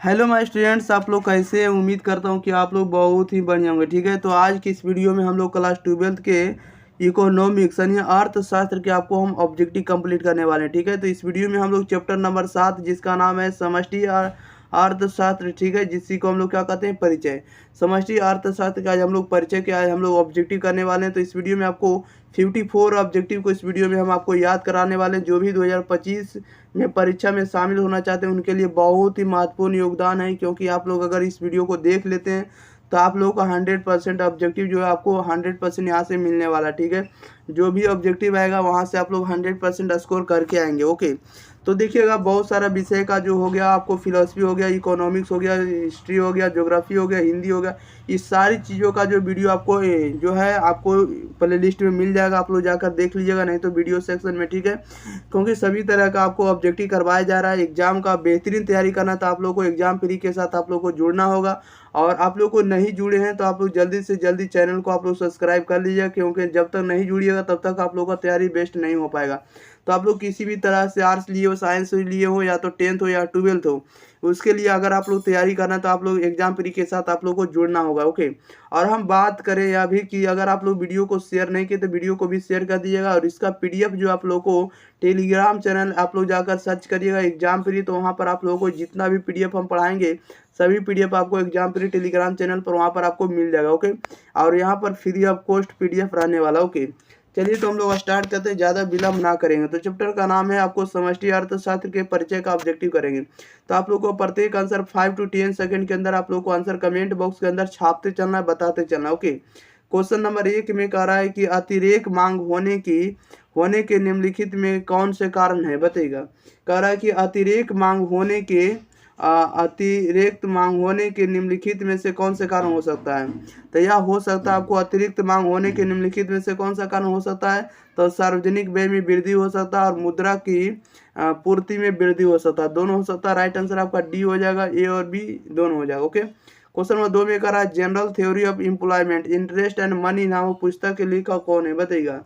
Hello my students, आप लोग कैसे हैं? उम्मीद करता हूं कि आप लोग बहुत ही बढ़िया होंगे। ठीक है, तो आज की इस वीडियो में हम लोग क्लास 12th के इकोनॉमिक्स यानी अर्थशास्त्र के आपको हम ऑब्जेक्टिव कंप्लीट करने वाले हैं। ठीक है, तो इस वीडियो में हम लोग चैप्टर नंबर 7 जिसका नाम है समष्टि अर्थशास्त्र, ठीक है, जिसी को हम लोग क्या कहते हैं, परिचय। समष्टि अर्थशास्त्र का आज हम लोग परिचय के आज हम लोग ऑब्जेक्टिव करने वाले हैं। तो इस वीडियो में आपको 54 ऑब्जेक्टिव को इस वीडियो में हम आपको याद कराने वाले हैं। जो भी 2025 में परीक्षा में शामिल होना चाहते हैं उनके लिए बहुत ही महत्वपूर्ण योगदान है, क्योंकि आप लोग अगर इस वीडियो को देख लेते हैं तो आप लोगों का 100% ऑब्जेक्टिव जो है आपको 100% यहाँ से मिलने वाला। ठीक है, जो भी ऑब्जेक्टिव आएगा वहाँ से आप लोग 100% स्कोर करके आएंगे। ओके, तो देखिएगा बहुत सारा विषय का जो हो गया, आपको फिलोसफी हो गया, इकोनॉमिक्स हो गया, हिस्ट्री हो गया, ज्योग्राफी हो गया, हिंदी हो गया, इस सारी चीज़ों का जो वीडियो आपको जो है आपको प्ले लिस्ट में मिल जाएगा। आप लोग जाकर देख लीजिएगा, नहीं तो वीडियो सेक्शन में। ठीक है, क्योंकि सभी तरह का आपको ऑब्जेक्टिव करवाया जा रहा है। एग्जाम का बेहतरीन तैयारी करना तो आप लोग को एग्जाम फ्री के साथ आप लोग को जुड़ना होगा। और आप लोग को नहीं जुड़े हैं तो आप लोग जल्दी से जल्दी चैनल को आप लोग सब्सक्राइब कर लीजिएगा, क्योंकि जब तक नहीं जुड़िएगा तब तक आप लोग का तैयारी बेस्ट नहीं हो पाएगा। तो आप लोग किसी भी तरह से आर्ट्स लिए हो, साइंस लिए हो, या तो 10th हो या 12th हो, उसके लिए अगर आप लोग तैयारी करना तो आप लोग एग्जाम फ्री के साथ आप लोग को जुड़ना होगा। ओके, और हम बात करें या भी कि अगर आप लोग वीडियो को शेयर नहीं किए तो वीडियो को भी शेयर कर दीजिएगा। और इसका पीडीएफ जो आप लोग को टेलीग्राम चैनल आप लोग जाकर सर्च करिएगा एग्जाम फ्री, तो वहाँ पर आप लोगों को जितना भी पीडीएफ हम पढ़ाएंगे सभी पीडीएफ आपको एग्जाम फ्री टेलीग्राम चैनल पर वहाँ पर आपको मिल जाएगा। ओके, और यहाँ पर फ्री ऑफ कॉस्ट पीडीएफ रहने वाला। ओके, चलिए तो हम लोग स्टार्ट करते हैं, ज़्यादा विलम्ब ना करेंगे। तो चैप्टर का नाम है आपको समष्टि अर्थशास्त्र के परिचय का ऑब्जेक्टिव करेंगे। तो आप लोग को प्रत्येक आंसर 5 to 10 सेकंड के अंदर आप लोग को आंसर कमेंट बॉक्स के अंदर छापते चलना है, बताते चलना। ओके, क्वेश्चन नंबर 1 में कह रहा है कि अतिरेक मांग होने के निम्नलिखित में कौन से कारण है, बताइएगा। कह रहा है कि अतिरिक्त मांग होने के निम्नलिखित में से कौन से कारण हो सकता है। तो यह हो सकता है आपको अतिरिक्त मांग होने के निम्नलिखित में से कौन सा कारण हो सकता है। तो सार्वजनिक व्यय में वृद्धि हो सकता है और मुद्रा की पूर्ति में वृद्धि हो सकता है, दोनों हो सकता है। राइट आंसर आपका डी हो जाएगा, ए और बी दोनों हो जाएगा। ओके, क्वेश्चन नंबर 2 में कह रहा है general theory of employment interest and money नामक पुस्तक के लेखक कौन है, बताइएगा।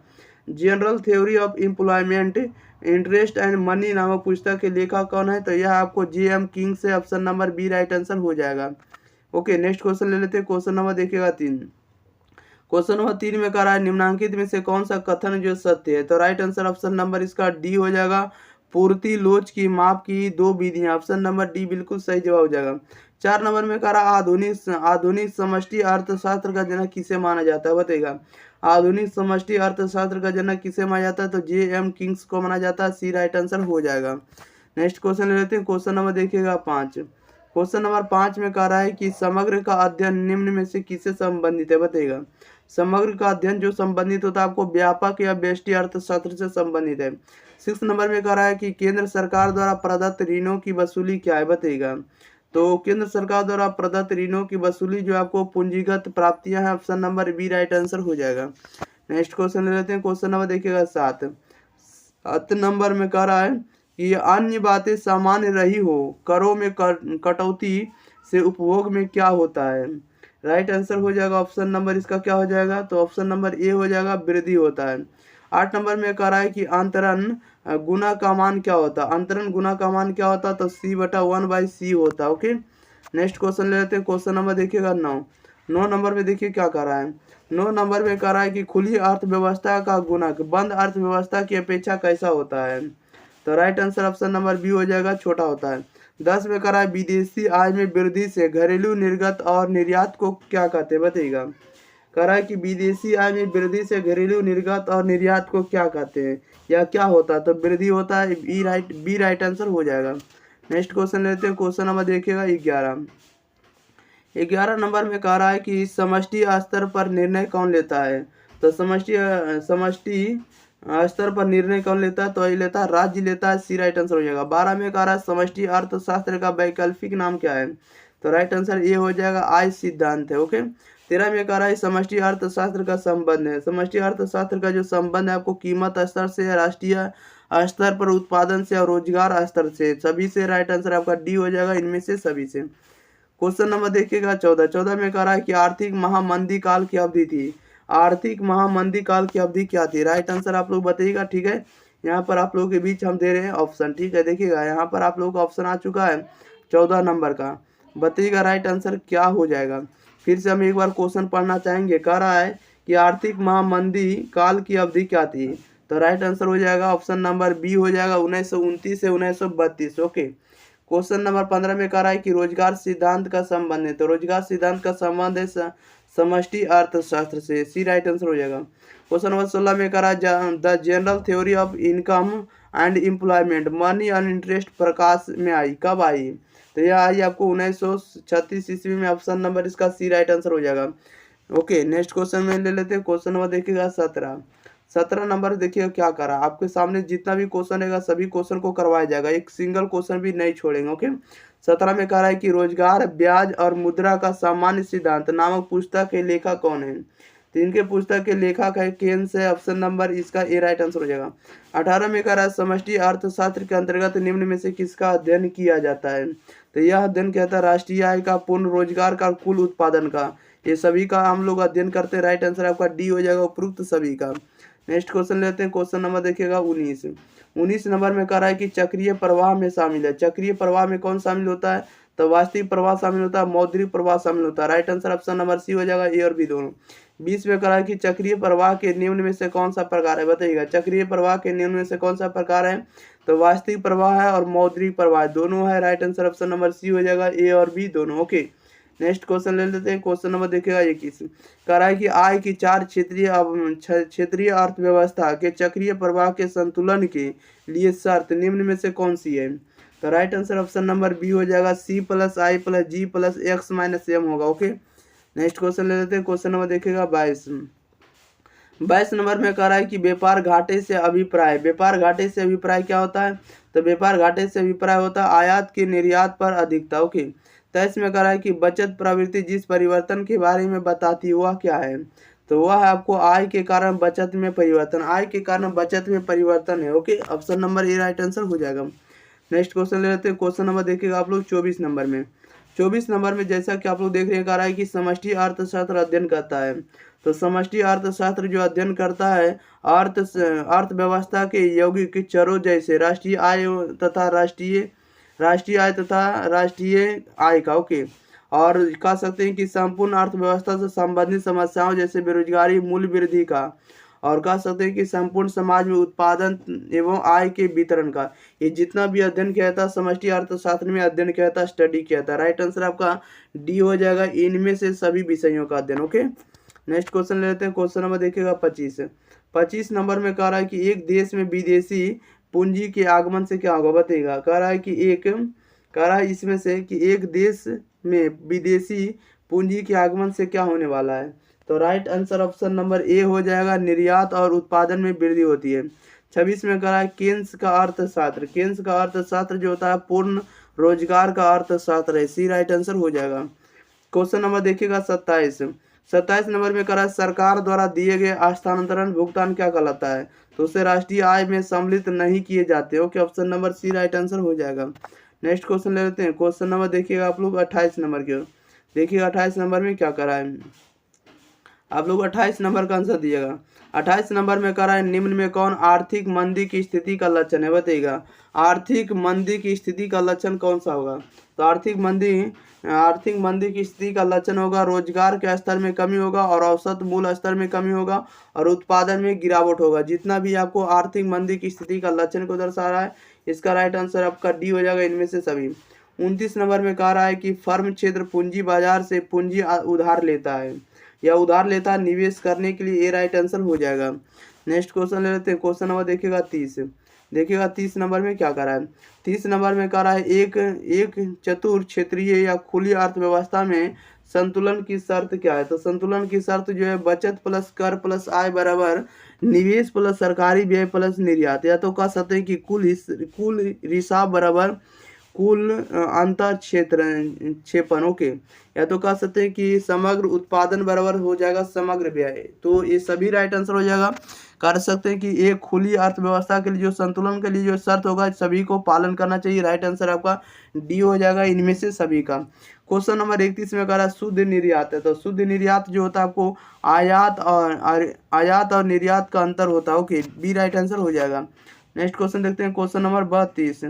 General theory of employment interest and money नामक पुस्तक के लेखक कौन है। तो यह आपको जे.एम. किंग से option number B right answer हो जाएगा। ओके, नेक्स्ट क्वेश्चन ले लेते हैं। क्वेश्चन नंबर देखिएगा 3। क्वेश्चन नंबर 3 में कह रहा है निम्नलिखित में से कौन सा कथन जो सत्य है। तो राइट आंसर ऑप्शन नंबर इसका डी हो जाएगा। पूर्ति लोच की माप की 2 विधियां, ऑप्शन नंबर डी बिल्कुल सही जवाब हो जाएगा। 4 नंबर में कह रहा आधुनिक समष्टि अर्थशास्त्र का जनक किसे माना जाता है, बताइएगा। आधुनिक समष्टि अर्थशास्त्र का जनक किसे माना जाता है। तो जे.एम. किंग्स को माना जाता है, सी राइट आंसर हो जाएगा। नेक्स्ट क्वेश्चन ले लेते हैं। क्वेश्चन नंबर देखिएगा 5। क्वेश्चन नंबर 5 में कह रहा है कि समग्र का अध्ययन निम्न में से किससे संबंधित है, बताइएगा। समग्र का अध्ययन जो संबंधित होता है आपको व्यापक या व्यष्टि अर्थशास्त्र से संबंधित है। 6 नंबर में कह रहा है कि केंद्र सरकार द्वारा प्रदत्त ऋणों की वसूली क्या है, बताइएगा। तो केंद्र सरकार द्वारा प्रदत्त ऋणों की वसूली जो आपको पूंजीगत प्राप्तियां हैं, option number B right answer हो जाएगा। नेक्स्ट क्वेश्चन ले लेते हैं। क्वेश्चन नंबर देखिएगा 7 नंबर में कह रहा है कि अन्य बातें सामान्य रही हो, करों में कटौती से उपभोग में क्या होता है। राइट आंसर हो जाएगा ऑप्शन नंबर इसका क्या हो जाएगा। तो ऑप्शन नंबर ए हो जाएगा, वृद्धि होता है। 8 नंबर में कह रहा है कि अंतरण गुना का मान क्या होता है। अंतरण गुना का मान क्या होता है। तो C/1/C होता है। ओके, नेक्स्ट क्वेश्चन ले लेते हैं। क्वेश्चन नंबर देखिएगा 9 नंबर में देखिए क्या कह रहा है। 9 नंबर में कह रहा है कि खुली अर्थव्यवस्था का गुणक बंद अर्थव्यवस्था की अपेक्षा कैसा होता है। तो right answer option number B हो जाएगा, छोटा होता है। 10 में कह रहा है विदेशी आय में वृद्धि से घरेलू निर्गत और निर्यात को क्या कहते हैं, बताइएगा। कह रहा है कि विदेशी आय में वृद्धि से घरेलू निर्गत और निर्यात को क्या कहते हैं या क्या होता है। तो वृद्धि होता है, बी राइट आंसर हो जाएगा। नेक्स्ट क्वेश्चन लेते हैं। क्वेश्चन नंबर देखिएगा 11 नंबर में कह रहा है कि समष्टि स्तर पर निर्णय कौन लेता है। तो समष्टि स्तर पर निर्णय कौन लेता है। तो ये लेता है राज्य लेता है, सी राइट आंसर हो जाएगा। 12 में कह रहा है समष्टि अर्थशास्त्र का वैकल्पिक नाम क्या है। तो राइट आंसर ये हो जाएगा, आय सिद्धांत है। ओके, 13 में कह रहा है समष्टि अर्थशास्त्र का संबंध है। समष्टि अर्थशास्त्र का जो संबंध है आपको कीमत स्तर से, राष्ट्रीय स्तर पर उत्पादन से और रोजगार स्तर से, सभी से। राइट आंसर आपका डी हो जाएगा, इनमें से सभी से। क्वेश्चन नंबर देखिएगा 14 में कह रहा है कि आर्थिक महामंदी काल की अवधि थी। आर्थिक महामंदी काल की अवधि क्या थी। राइट आंसर आप लोग बताइएगा। ठीक है, यहाँ पर आप लोगों के बीच हम दे रहे हैं ऑप्शन। ठीक है, देखिएगा यहाँ पर आप लोगों का ऑप्शन आ चुका है। 14 नंबर का। बताइएगा राइट आंसर क्या हो जाएगा। फिर से हम एक बार क्वेश्चन पढ़ना चाहेंगे। कह रहा है कि आर्थिक महामंदी काल की अवधि क्या थी। तो राइट आंसर हो जाएगा ऑप्शन नंबर बी हो जाएगा 1929 से 1932। ओके। क्वेश्चन नंबर 15 में कह रहा है कि रोजगार सिद्धांत का संबंध है। तो रोजगार सिद्धांत का संबंध है समष्टि अर्थशास्त्र से। सी राइट आंसर हो जाएगा। क्वेश्चन नंबर 16 में कह रहा है the general theory of income and employment money and interest प्रकाश में आई, कब आई। तो यह आई आपको 1936 ईस्वी में। ऑप्शन नंबर इसका सी राइट आंसर हो जाएगा। ओके, नेक्स्ट क्वेश्चन में ले लेते हैं। क्वेश्चन नंबर देखिएगा 17 नंबर देखिएगा क्या करा। आपके सामने जितना भी क्वेश्चन रहेगा सभी क्वेश्चन को करवाया जाएगा, एक सिंगल क्वेश्चन भी नहीं छोड़ेंगे। ओके। 17 में कह रहा है कि रोजगार ब्याज और मुद्रा का सामान्य सिद्धांत नामक पुस्तक के लेखक कौन है। तो इनके पुस्तक के लेखक है केन्स है। ऑप्शन नंबर इसका ए राइट आंसर हो जाएगा। 18 में कह रहा है समष्टि अर्थशास्त्र के अंतर्गत निम्न में से किसका अध्ययन किया जाता है। तो यह अध्ययन कहता है राष्ट्रीय आय का, पूर्ण रोजगार का, कुल उत्पादन का। ये सभी का हम लोग अध्ययन करते हैं। राइट आंसर आपका डी हो जाएगा, उपरोक्त सभी का। नेक्स्ट क्वेश्चन लेते हैं। क्वेश्चन नंबर देखिएगा 19 नंबर में कह रहा है कि चक्रीय प्रवाह में शामिल है। चक्रीय प्रवाह में कौन शामिल होता है। तो वास्तविक प्रवाह शामिल होता है, मौद्रिक प्रवाह शामिल होता है। Right answer option number C हो जाएगा, ए और बी दोनों। 20 में कह रहा है कि चक्रीय प्रवाह के निम्न में से कौन सा प्रकार है। बताइएगा चक्रीय प्रवाह के निम्न में से कौन सा प्रकार है। तो वास्तविक प्रवाह है और मौद्रिक प्रवाह दोनों है। Right answer option number C हो जाएगा, ए और बी दोनों। ओके। नेक्स्ट क्वेश्चन ले लेते हैं। क्वेश्चन नंबर देखिएगा 21। कह रहा है कि आय की 4 क्षेत्रीय अर्थव्यवस्था के चक्रीय प्रवाह के संतुलन के लिए शर्त निम्न में से कौन सी है। तो right answer option number B हो जाएगा, C plus I plus G plus X minus M होगा। ओके। नेक्स्ट क्वेश्चन ले लेते हैं। क्वेश्चन नंबर देखिएगा 22 नंबर में कह रहा है कि व्यापार घाटे से अभिप्राय। व्यापार घाटे से अभिप्राय क्या होता है। तो व्यापार घाटे से अभिप्राय होता है आयात के निर्यात पर अधिकता। ओके। 23 में कह रहा है कि बचत प्रवृत्ति जिस परिवर्तन के बारे में बताती है वह क्या है। तो वह है आपको आय के कारण बचत में परिवर्तन। आय के कारण बचत में परिवर्तन है। Okay. Option number A right answer हो जाएगा। नेक्स्ट क्वेश्चन ले लेते हैं। क्वेश्चन नंबर देखिएगा आप लोग 24 नंबर में। 24 नंबर में जैसा कि आप लोग देख रहे हैं कह रहा है कि समष्टि अर्थशास्त्र अध्ययन करता है। तो समष्टि अर्थशास्त्र जो अध्ययन करता है अर्थव्यवस्था के यौगिक चरों जैसे राष्ट्रीय आय तथा राष्ट्रीय आय का। ओके। और कह सकते हैं कि संपूर्ण अर्थव्यवस्था से संबंधित समस्याओं जैसे बेरोजगारी, मूल्य वृद्धि का। और कह सकते हैं कि संपूर्ण समाज में उत्पादन एवं आय के वितरण का। ये जितना भी अध्ययन किया था समष्टि अर्थशास्त्र में अध्ययन किया था, स्टडी किया था। राइट आंसर आपका डी हो जाएगा, इनमें से सभी विषयों का अध्ययन। ओके। नेक्स्ट क्वेश्चन ले लेते हैं। क्वेश्चन नंबर देखिएगा 25 नंबर में कह रहा है कि एक देश में विदेशी पूंजी के आगमन से क्या होगा। बताइएगा कह रहा है इसमें से कि एक देश में विदेशी पूंजी के आगमन से क्या होने वाला है। तो right answer option number A हो जाएगा, निर्यात और उत्पादन में वृद्धि होती है। 26 में कह रहा है केन्स का अर्थशास्त्र जो होता है पूर्ण रोजगार का अर्थशास्त्र है। सी राइट आंसर हो जाएगा। क्वेश्चन नंबर देखिएगा 27 नंबर में कह रहा है सरकार द्वारा दिए गए स्थानांतरण भुगतान क्या कहलाता है। तो उसे राष्ट्रीय आय में सम्मिलित नहीं किए जाते। Okay. Option number C right answer हो जाएगा। नेक्स्ट क्वेश्चन ले लेते हैं। क्वेश्चन नंबर देखिएगा आप लोग 28 नंबर के। देखिएगा 28 नंबर में क्या करा है। आप लोग 28 नंबर का आंसर दिएगा। 28 नंबर में कह रहा है निम्न में कौन आर्थिक मंदी की स्थिति का लक्षण है। बताइएगा आर्थिक मंदी की स्थिति का लक्षण कौन सा होगा। तो आर्थिक मंदी की स्थिति का लक्षण होगा रोजगार के स्तर में कमी होगा और औसत मूल्य स्तर में कमी होगा और उत्पादन में गिरावट होगा। जितना भी आपको आर्थिक मंदी की स्थिति का लक्षण को दर्शा रहा है इसका राइट आंसर आपका डी हो जाएगा, इनमें से सभी। 29 नंबर में कह रहा है कि फर्म क्षेत्र पूंजी बाजार से पूंजी उधार लेता है या उधार लेता है निवेश करने के लिए। ए राइट आंसर हो जाएगा। नेक्स्ट क्वेश्चन ले लेते हैं। क्वेश्चन नंबर देखिएगा 30 नंबर में क्या कर रहा है। 30 नंबर में कह रहा है एक चतुर क्षेत्रीय या खुली अर्थव्यवस्था में संतुलन की शर्त क्या है। तो संतुलन की शर्त जो है बचत प्लस कर प्लस आय बराबर निवेश प्लस सरकारी व्यय प्लस निर्यात। या तो कह सकते हैं कि कुल रिसाव बराबर कुल अंतर क्षेत्रक्षेपण। ओके। या तो कह सकते हैं कि समग्र उत्पादन बराबर हो जाएगा समग्र व्यय। तो ये सभी राइट आंसर हो जाएगा। कर सकते हैं कि एक खुली अर्थव्यवस्था के लिए जो संतुलन के लिए जो शर्त होगा सभी को पालन करना चाहिए। राइट आंसर आपका डी हो जाएगा, इनमें से सभी का। क्वेश्चन नंबर 31 में कह रहा है शुद्ध निर्यात है। तो शुद्ध निर्यात जो होता है आपको आयात और निर्यात का अंतर होता है। ओके। बी राइट आंसर हो जाएगा। नेक्स्ट क्वेश्चन देखते हैं। क्वेश्चन नंबर 32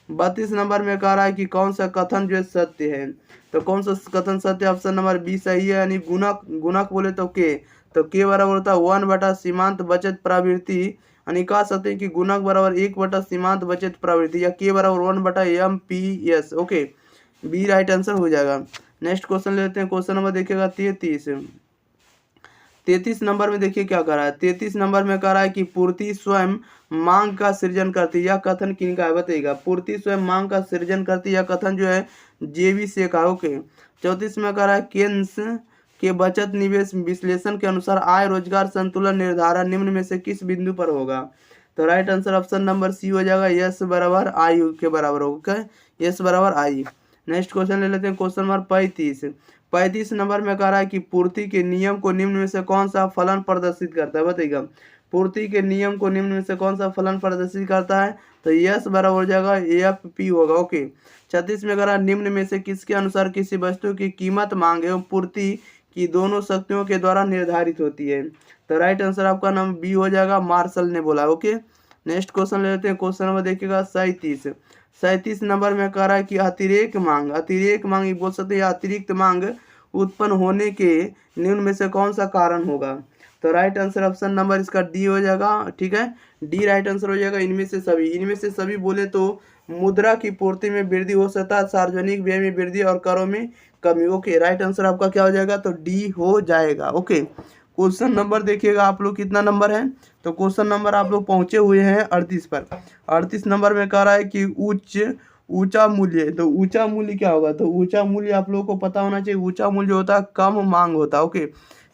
32 नंबर में कह रहा है कि कौन सा कथन जो है सत्य है। तो कौन सा कथन सत्य है? ऑप्शन नंबर बी सही है, यानी गुणक गुणक बोले तो के बराबर होता है 1 बटा सीमांत बचत प्रवृत्ति, यानी कह सकते हैं कि गुणक बराबर 1 बटा सीमांत बचत प्रवृत्ति, या के बराबर 1 बटा MPS। Okay, B right answer हो जाएगा। नेक्स्ट क्वेश्चन लेते हैं। क्वेश्चन नंबर देखिएगा 33 नंबर में देखिए क्या कर रहा है। 33 नंबर में कह रहा है कि पूर्ति स्वयं मांग का सृजन करती है, यह कथन किनका है बताइएगा। पूर्ति स्वयं मांग का सृजन करती है, यह कथन जो है JV से का। ओके, 34 में कह रहा है केन्स के बचत निवेश विश्लेषण के अनुसार आय रोजगार संतुलन निर्धारण निम्न में से किस बिंदु पर होगा। तो right answer option number C हो जाएगा, यस बराबर आई के बराबर होगा, यस बराबर आई। नेक्स्ट क्वेश्चन ले लेते हैं। क्वेश्चन नंबर 35 नंबर में कह रहा है कि पूर्ति के नियम को निम्न में से कौन सा फलन प्रदर्शित करता है बताइएगा। पूर्ति के नियम को निम्न में से कौन सा फलन प्रदर्शित करता है? तो यस बराबर हो जाएगा AFP होगा। ओके, 36 में कह रहा है निम्न में से किसके अनुसार किसी वस्तु की कीमत मांग एवं पूर्ति की दोनों शक्तियों के द्वारा निर्धारित होती है। तो राइट आंसर आपका नंबर बी हो जाएगा, मार्शल ने बोला। ओके, नेक्स्ट क्वेश्चन ले लेते हैं। क्वेश्चन नंबर देखिएगा 37 नंबर में कह रहा है कि अतिरेक मांग ये बोल सकते हैं, अतिरिक्त मांग उत्पन्न होने के निम्न में से कौन सा कारण होगा। तो राइट आंसर ऑप्शन नंबर इसका डी हो जाएगा। ठीक है, डी राइट आंसर हो जाएगा। इनमें से सभी बोले तो मुद्रा की पूर्ति में वृद्धि हो सकता है, सार्वजनिक व्यय में वृद्धि और करों में कमी। ओके, राइट आंसर आपका क्या हो जाएगा? तो डी हो जाएगा। ओके, क्वेश्चन नंबर देखिएगा आप लोग कितना नंबर है। तो क्वेश्चन नंबर आप लोग पहुंचे हुए हैं 38 पर। 38 नंबर में कह रहा है कि ऊंचा मूल्य। तो ऊंचा मूल्य क्या होगा? तो ऊंचा मूल्य आप लोगों को पता होना चाहिए, ऊंचा मूल्य होता है कम मांग होता है। ओके,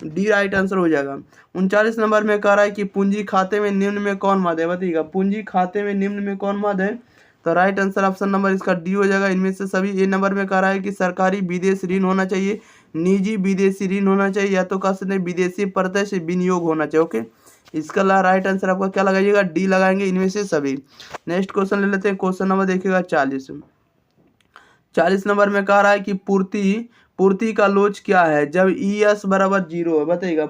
डी राइट आंसर हो जाएगा। 39 नंबर में कह रहा है कि पूंजी खाते में निम्न में कौन मद है बताइएगा। पूंजी खाते में निम्न में कौन मद है? तो राइट आंसर ऑप्शन नंबर इसका डी हो जाएगा, इनमें से सभी। ए नंबर में कह रहा है कि सरकारी विदेश ऋण होना चाहिए, निजी विदेशी ऋण होना चाहिए, या तो कह सकते हैं विदेशी प्रत्यक्ष विनियोग होना चाहिए। ओके, इसका राइट आंसर आपका क्या लगाइएगा? डी लगाएंगे, इनमें से सभी। नेक्स्ट क्वेश्चन ले लेते हैं। क्वेश्चन नंबर देखिएगा 40 नंबर में कह रहा है कि पूर्ति का लोच क्या है जब ES बराबर 0 है बताइएगा।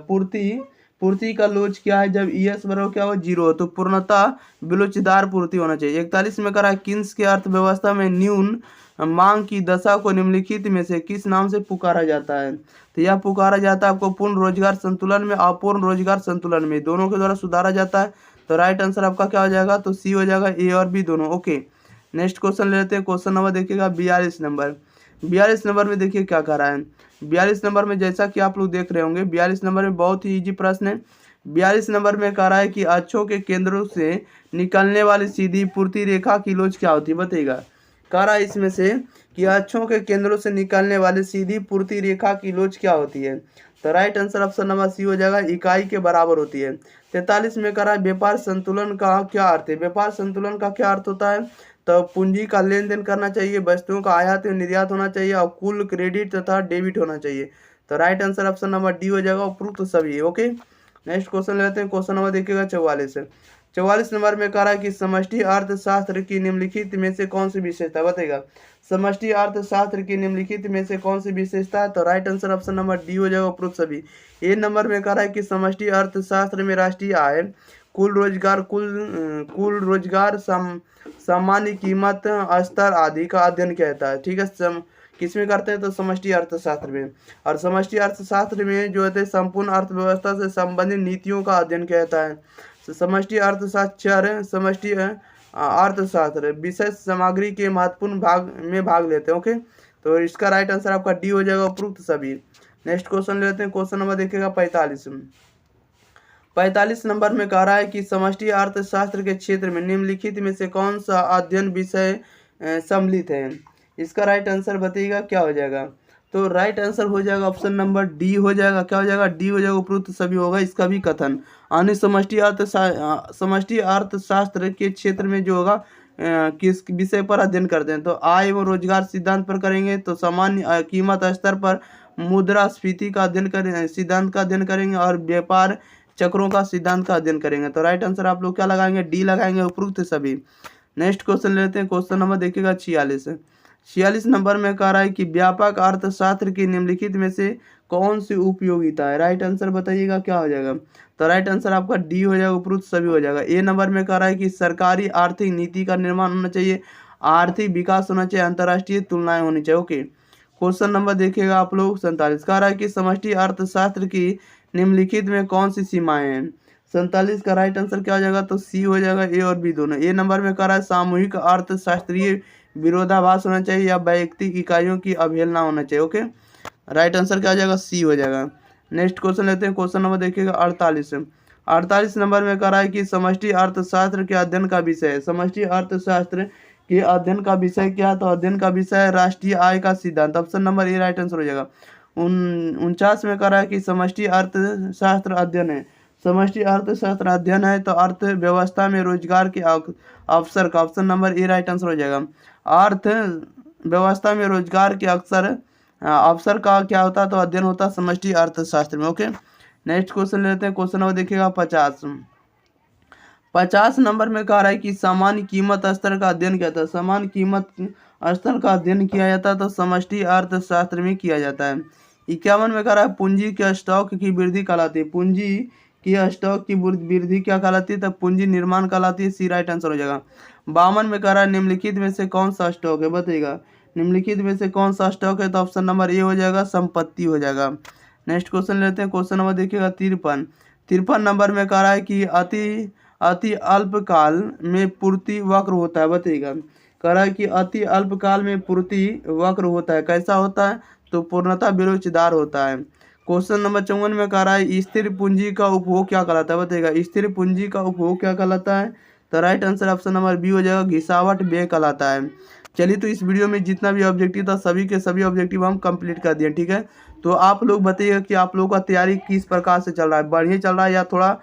पूर्ति का लोच क्या है जब ES बराबर क्या हो? 0 हो। तो पूर्णतः विलोचदार पूर्ति होना चाहिए। 41 में कह रहा है किन्स की अर्थव्यवस्था में न्यून मांग की दशा को निम्नलिखित में से किस नाम से पुकारा जाता है। तो यह पुकारा जाता है आपको पूर्ण रोजगार संतुलन में, अपूर्ण रोजगार संतुलन में, दोनों के द्वारा सुधारा जाता है। तो राइट आंसर आपका क्या हो जाएगा? तो सी हो जाएगा, ए और बी दोनों। ओके, नेक्स्ट क्वेश्चन ले लेते हैं। क्वेश्चन नंबर देखिएगा 42 नंबर में देखिए क्या कह रहा है। 42 नंबर में जैसा कि आप लोग देख रहे होंगे, 42 नंबर में बहुत ही इजी प्रश्न है। 42 नंबर में कह रहा है कि अक्षों के केंद्रों से निकलने वाली सीधी पूर्ति रेखा की लोच क्या होती है बताइएगा। कह रहा है इसमें से कि अक्षों के केंद्रों से निकलने वाली सीधी पूर्ति रेखा की लोच क्या होती है। तो right answer option number C हो जाएगा, इकाई के बराबर होती है। 43 में कह रहा है व्यापार संतुलन का क्या अर्थ है। व्यापार संतुलन का क्या अर्थ होता है? तो पूंजी का लेन देन करना चाहिए, वस्तुओं का आयात एवं निर्यात होना चाहिए, और कुल क्रेडिट तथा डेबिट होना चाहिए। तो right answer option number D हो जाएगा, उपरोक्त सभी। ओके, नेक्स्ट क्वेश्चन लेते हैं। क्वेश्चन नंबर देखिएगा 44 नंबर में कह रहा है कि समष्टि अर्थशास्त्र की निम्नलिखित में से कौन सी विशेषता बताएगा। समष्टि अर्थशास्त्र की निम्नलिखित में से कौन सी विशेषता है? तो right answer option number D हो जाएगा, उपरोक्त सभी। ए नंबर में कह रहा है कि समष्टि अर्थशास्त्र में राष्ट्रीय आय, कुल रोजगार सामान्य कीमत स्तर आदि का अध्ययन कहता है। ठीक है, किसमें करते हैं? तो समष्टि अर्थशास्त्र में। और समष्टि अर्थशास्त्र में जो है संपूर्ण अर्थव्यवस्था से संबंधित नीतियों का अध्ययन कहता है। समष्टि अर्थशास्त्र विषय सामग्री के महत्वपूर्ण भाग लेते हैं। ओके, तो इसका राइट आंसर आपका डी हो जाएगा, उपरोक्त सभी। नेक्स्ट क्वेश्चन लेते हैं। क्वेश्चन नंबर देखिएगा 45 नंबर में कह रहा है कि समष्टि अर्थशास्त्र के क्षेत्र में निम्नलिखित में से कौन सा अध्ययन विषय सम्मिलित है। इसका राइट आंसर बताइएगा क्या हो जाएगा। तो राइट आंसर हो जाएगा ऑप्शन नंबर डी हो जाएगा। क्या हो जाएगा? डी हो जाएगा, उपरोक्त सभी होगा, इसका भी कथन। अन्य समष्टि अर्थशास्त्र के क्षेत्र में जो होगा किस विषय पर अध्ययन करते हैं। तो आय एवं रोजगार सिद्धांत पर करेंगे, तो सामान्य कीमत स्तर पर मुद्रास्फीति का अध्ययन करेंगे, सिद्धांत का अध्ययन करेंगे, और व्यापार चक्रों का सिद्धांत का अध्ययन करेंगे। तो राइट आंसर आप लोग क्या लगाएंगे? डी लगाएंगे, उपरोक्त सभी। नेक्स्ट क्वेश्चन लेते हैं। क्वेश्चन नंबर देखिएगा 46 नंबर में कह रहा है कि व्यापक अर्थशास्त्र की निम्नलिखित में से कौन सी उपयोगिता है। राइट आंसर बताइएगा क्या हो जाएगा। तो राइट आंसर आपका डी हो जाएगा, उपरोक्त सभी हो जाएगा। ए नंबर में कह रहा है कि सरकारी आर्थिक नीति का निर्माण होना चाहिए, आर्थिक विकास होना चाहिए, अंतर्राष्ट्रीय तुलनाएं होनी चाहिए। ओके, क्वेश्चन नंबर देखिएगा आप लोग 47 कह रहा है कि समष्टि अर्थशास्त्र की निम्नलिखित में कौन सी सीमाएं हैं। 47 का राइट आंसर क्या हो जाएगा, तो सी हो जाएगा, ए और बी दोनों। ए नंबर में कह रहा है सामूहिक अर्थशास्त्रीय विरोधाभास होना चाहिए या वैयक्तिक इकाइयों की अवहेलना होना चाहिए। ओके, राइट आंसर क्या हो जाएगा, सी हो जाएगा। नेक्स्ट क्वेश्चन लेते हैं, क्वेश्चन नंबर देखिएगा 48। 48 नंबर में कह रहा है कि समष्टि अर्थशास्त्र के अध्ययन का विषय है। समष्टि अर्थशास्त्र के अध्ययन का विषय क्या है, तो अध्ययन का विषय है राष्ट्रीय आय का सिद्धांत। Option number A right answer हो जाएगा। 49 में कह रहा है कि समष्टि अर्थशास्त्र अध्ययन है। समष्टि अर्थशास्त्र अध्ययन है तो अर्थव्यवस्था में रोजगार के अवसर का, option number A right answer हो जाएगा। अर्थव्यवस्था में रोजगार के अवसर का क्या होता है, तो अध्ययन होता है समष्टि अर्थशास्त्र में। ओके, नेक्स्ट क्वेश्चन लेते हैं, क्वेश्चन नंबर देखिएगा 50। 50 नंबर में कह रहा है कि सामान्य कीमत स्तर का अध्ययन किया जाता है। सामान्य कीमत स्तर का अध्ययन किया जाता है तो समष्टि अर्थशास्त्र में किया जाता है। 51 में कह रहा है पूंजी के स्टॉक की वृद्धि कहलाती है। पूंजी की स्टॉक की वृद्धि क्या कहलाती है, तो पूंजी निर्माण कहलाती है। सी राइट आंसर हो जाएगा। 52 में कह रहा है निम्नलिखित में से कौन सा स्टॉक है, बताइएगा निम्नलिखित में से कौन सा स्टॉक है, तो ऑप्शन नंबर ए हो जाएगा, संपत्ति हो जाएगा। नेक्स्ट क्वेश्चन लेते हैं, क्वेश्चन नंबर देखिएगा 53। 53 नंबर में कह रहा है कि अति अल्पकाल में पूर्ति वक्र होता है, बताइएगा। कह रहा है कि अति अल्पकाल में पूर्ति वक्र होता है, कैसा होता है, तो पूर्णतः बेरोजगार होता है। क्वेश्चन नंबर 54 में कह रहा है स्थिर पूंजी का उपभोग क्या कहलाता है, बताइएगा स्थिर पूंजी का उपभोग क्या कहलाता है, तो right answer option number B हो जाएगा, घिसावट व्यय कहलाता है। चलिए, तो इस वीडियो में जितना भी ऑब्जेक्टिव था सभी के सभी ऑब्जेक्टिव हम कंप्लीट कर दिए, ठीक है। तो आप लोग बताइएगा कि आप लोगों का तैयारी किस प्रकार से चल रहा है, बढ़िया चल रहा है या थोड़ा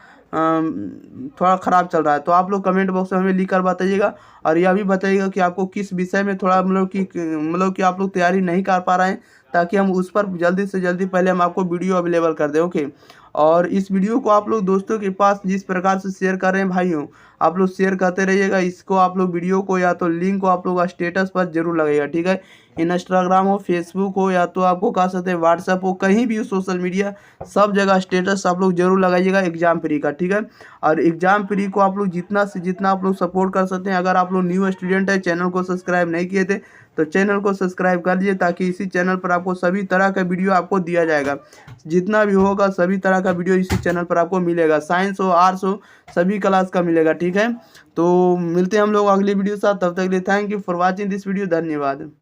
ख़राब चल रहा है, तो आप लोग कमेंट बॉक्स में हमें लिख कर बताइएगा। और यह भी बताइएगा कि आपको किस विषय में थोड़ा मतलब कि आप लोग तैयारी नहीं कर पा रहे हैं, ताकि हम उस पर जल्दी से जल्दी पहले हम आपको वीडियो अवेलेबल कर दें। ओके, और इस वीडियो को आप लोग दोस्तों के पास जिस प्रकार से शेयर कर रहे हैं भाइयों, आप लोग शेयर करते रहिएगा। इसको आप लोग वीडियो को या तो लिंक को आप लोग स्टेटस पर जरूर लगाइएगा, ठीक है। इंस्टाग्राम हो, फेसबुक हो, या तो आपको कह सकते हैं व्हाट्सएप हो, कहीं भी सोशल मीडिया, सब जगह स्टेटस आप लोग जरूर लगाइएगा एग्जाम फ्री का, ठीक है। और एग्जाम फ्री को आप लोग जितना से जितना आप लोग सपोर्ट कर सकते हैं। अगर आप लोग न्यू स्टूडेंट है, चैनल को सब्सक्राइब नहीं किए थे, तो चैनल को सब्सक्राइब कर लीजिए, ताकि इसी चैनल पर आपको सभी तरह का वीडियो आपको दिया जाएगा। जितना भी होगा सभी तरह का वीडियो इसी चैनल पर आपको मिलेगा, साइंस हो, आर्ट्स हो, सभी क्लास का मिलेगा, ठीक है। तो मिलते हैं हम लोग अगली वीडियो के साथ, तब तक के लिए thank you for watching this video, धन्यवाद।